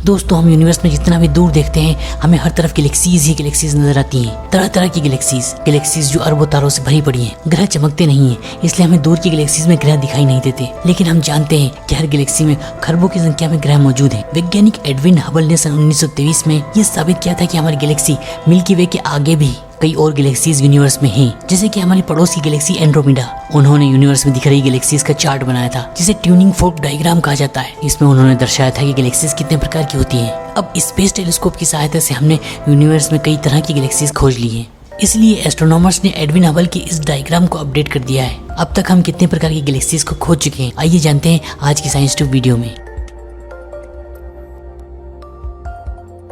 दोस्तों हम यूनिवर्स में जितना भी दूर देखते हैं हमें हर तरफ गैलेक्सीज ही गैलेक्सीज नजर आती हैं। तरह तरह की गैलेक्सीज जो अरबों तारों से भरी पड़ी हैं। ग्रह चमकते नहीं हैं, इसलिए हमें दूर की गैलेक्सीज में ग्रह दिखाई नहीं देते, लेकिन हम जानते हैं कि हर गैलेक्सी में खरबों की संख्या में ग्रह मौजूद हैं। वैज्ञानिक एडविन हबल ने सन 1923 में यह साबित किया था कि हमारी गैलेक्सी मिल्की वे के आगे भी कई और गैलेक्सीज यूनिवर्स में हैं, जैसे कि हमारी पड़ोसी गैलेक्सी एंड्रोमेडा। उन्होंने यूनिवर्स में दिख रही गैलेक्सीज का चार्ट बनाया था, जिसे ट्यूनिंग फोर्क डायग्राम कहा जाता है। इसमें उन्होंने दर्शाया था कि गैलेक्सीज कितने प्रकार की होती हैं। अब स्पेस टेलीस्कोप की सहायता से हमने यूनिवर्स में कई तरह की गैलेक्सीज खोज ली हैं। इसलिए एस्ट्रोनॉमर्स ने एडविन हबल के इस डायग्राम को अपडेट कर दिया है। अब तक हम कितने प्रकार की गैलेक्सीज को खोज चुके हैं, आइए जानते हैं आज की साइंस ट्यूब वीडियो में।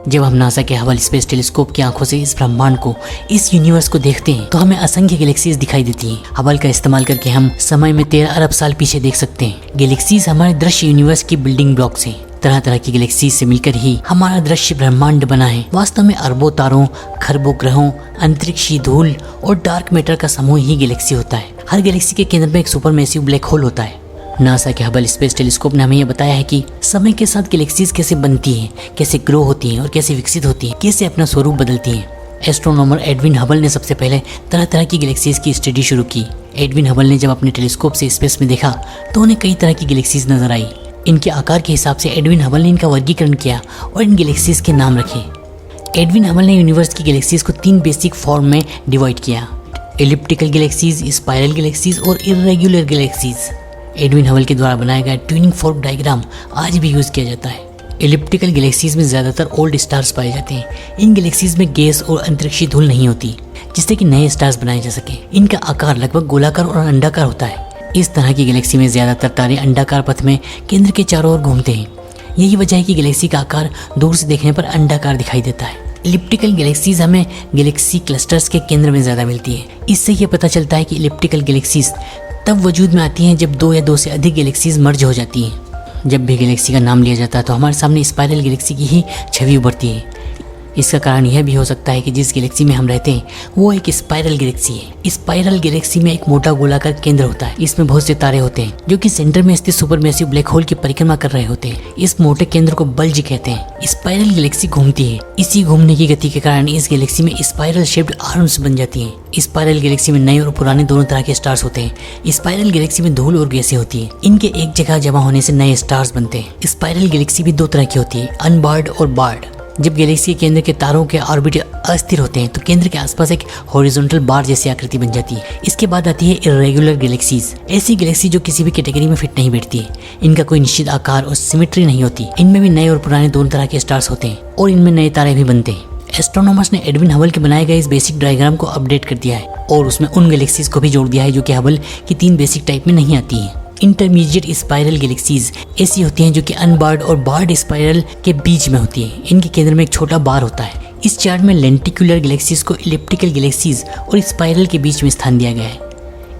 जब हम नासा के हबल स्पेस टेलीस्कोप की आंखों से इस ब्रह्मांड को, इस यूनिवर्स को देखते हैं तो हमें असंख्य गैलेक्सीज दिखाई देती हैं। हबल का इस्तेमाल करके हम समय में 13 अरब साल पीछे देख सकते हैं। गैलेक्सीज हमारे दृश्य यूनिवर्स की बिल्डिंग ब्लॉक्स हैं। तरह तरह की गैलेक्सीज से मिलकर ही हमारा दृश्य ब्रह्मांड बना है। वास्तव में अरबों तारों, खरबों ग्रहों, अंतरिक्षीय धूल और डार्क मैटर का समूह ही गैलेक्सी होता है। हर गैलेक्सी के केंद्र में एक सुपरमैसिव ब्लैक होल होता है। नासा के हबल स्पेस टेलीस्कोप ने हमें यह बताया है कि समय के साथ गैलेक्सीज कैसे बनती हैं, कैसे ग्रो होती हैं और कैसे विकसित होती हैं, कैसे अपना स्वरूप बदलती हैं। एस्ट्रोनॉमर एडविन हबल ने सबसे पहले तरह तरह की गैलेक्सीज की स्टडी शुरू की। एडविन हबल ने जब अपने टेलीस्कोप से स्पेस में देखा तो उन्हें कई तरह की गैलेक्सीज नजर आई। इनके आकार के हिसाब से एडविन हबल ने इनका वर्गीकरण किया और इन गैलेक्सीज के नाम रखे। एडविन हबल ने यूनिवर्स की गैलेक्सीज को 3 बेसिक फॉर्म में डिवाइड किया: एलिप्टिकल गैलेक्सीज, स्पाइरल गैलेक्सीज और इर्रेगुलर गैलेक्सीज। एडविन हबल के द्वारा बनाया गया ट्यूनिंग फोर्क डायग्राम आज भी यूज किया जाता है। एलिप्टिकल गैलेक्सीज में ज्यादातर ओल्ड स्टार्स पाए जाते हैं। इन गैलेक्सीज में गैस और अंतरिक्षीय धूल नहीं होती, जिससे कि नए स्टार्स बनाए जा सके। इनका आकार लगभग गोलाकार और अंडाकार होता है। इस तरह की गैलेक्सी में ज्यादातर तारे अंडाकार पथ में केंद्र के चारों ओर घूमते हैं। यही वजह है कि गैलेक्सी का आकार दूर से देखने पर अंडाकार दिखाई देता है। इलिप्टिकल गैलेक्सीज हमें गैलेक्सी क्लस्टर्स के केंद्र में ज्यादा मिलती है। इससे यह पता चलता है कि इलिप्टिकल गैलेक्सीज तब वजूद में आती हैं जब 2 या 2 से अधिक गैलेक्सीज मर्ज हो जाती हैं। जब भी गैलेक्सी का नाम लिया जाता है तो हमारे सामने स्पाइरल गैलेक्सी की ही छवि उभरती है। इसका कारण यह भी हो सकता है कि जिस गैलेक्सी में हम रहते हैं वो एक स्पाइरल गैलेक्सी है। स्पाइरल गैलेक्सी में एक मोटा गोलाकार केंद्र होता है। इसमें बहुत से तारे होते हैं जो कि सेंटर में स्थित सुपरमैसिव ब्लैक होल की परिक्रमा कर रहे होते हैं। इस मोटे केंद्र को बल्ज कहते हैं। स्पाइरल गैलेक्सी घूमती है। इसी घूमने की गति के कारण इस गैलेक्सी में स्पाइरल शेप्ड आर्म्स बन जाती हैं। स्पाइरल गैलेक्सी में नए और पुराने दोनों तरह के स्टार्स होते हैं। स्पाइरल गैलेक्सी में धूल और गैसें होती है। इनके एक जगह जमा होने से नए स्टार्स बनते हैं। स्पाइरल गैलेक्सी भी 2 तरह की होती है, अनबार्ड और बार्ड। जब गैलेक्सी के केंद्र के तारों के ऑर्बिट अस्थिर होते हैं तो केंद्र के आसपास एक हॉरिजॉन्टल बार जैसी आकृति बन जाती है। इसके बाद आती है इर्रेगुलर गैलेक्सीज। ऐसी गैलेक्सी जो किसी भी कैटेगरी में फिट नहीं बैठती है। इनका कोई निश्चित आकार और सिमेट्री नहीं होती। इनमें भी नए और पुराने दोनों तरह के स्टार्स होते हैं और इनमें नए तारे भी बनते हैं। एस्ट्रोनॉमर्स ने एडविन हबल के बनाए गए इस बेसिक डायग्राम को अपडेट कर दिया है और उसमें उन गैलेक्सीज को भी जोड़ दिया है जो कि हबल की 3 बेसिक टाइप में नहीं आती है। इंटरमीडिएट स्पाइरल गैलेक्सीज ऐसी होती हैं जो कि अनबार्ड और बार्ड स्पाइरल के बीच में होती है। इनके केंद्र में एक छोटा बार होता है। इस चार्ट में लेंटिकुलर गैलेक्सीज को इलिप्टिकल गैलेक्सीज और स्पाइरल के बीच में स्थान दिया गया है।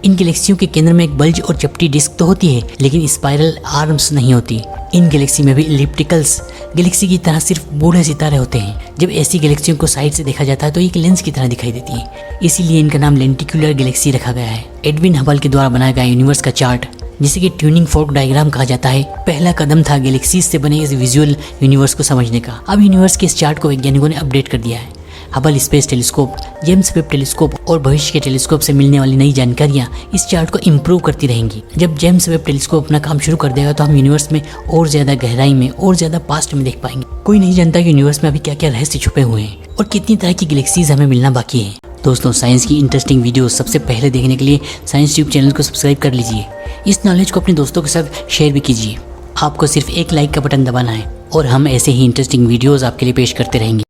इन गैलेक्सियों के केंद्र में एक बल्ज और चपटी डिस्क तो होती है, लेकिन स्पाइरल आर्म्स नहीं होती। इन गैलेक्सी में भी इलिप्टिकल्स गैलेक्सी की तरह सिर्फ बूढ़े सितारे होते हैं। जब ऐसी गैलेक्सियों को साइड से देखा जाता है तो एक लेंस की तरह दिखाई देती है, इसीलिए इनका नाम लेंटिकुलर गैलेक्सी रखा गया है। एडविन हबल के द्वारा बनाया गया यूनिवर्स का चार्ट, जिसे कि ट्यूनिंग फोर्क डायग्राम कहा जाता है, पहला कदम था गैलेक्सीज से बने इस विजुअल यूनिवर्स को समझने का। अब यूनिवर्स के इस चार्ट को वैज्ञानिकों ने अपडेट कर दिया है। Hubble space telescope, James Webb telescope और भविष्य के टेलीस्कोप से मिलने वाली नई जानकारियां इस चार्ट को इम्प्रूव करती रहेंगी। जब जेम्स वेब टेलीस्कोप अपना काम शुरू कर देगा तो हम यूनिवर्स में और ज्यादा गहराई में और ज्यादा पास्ट में देख पाएंगे। कोई नहीं जानता कि यूनिवर्स में अभी क्या क्या रहस्य छुपे हुए हैं और कितनी तरह की गैलेक्सीज हमें मिलना बाकी है। दोस्तों, साइंस की इंटरेस्टिंग वीडियो सबसे पहले देखने के लिए साइंस ट्यूब चैनल को सब्सक्राइब कर लीजिए। इस नॉलेज को अपने दोस्तों के साथ शेयर भी कीजिए। आपको सिर्फ एक लाइक का बटन दबाना है और हम ऐसे ही इंटरेस्टिंग वीडियोस आपके लिए पेश करते रहेंगे।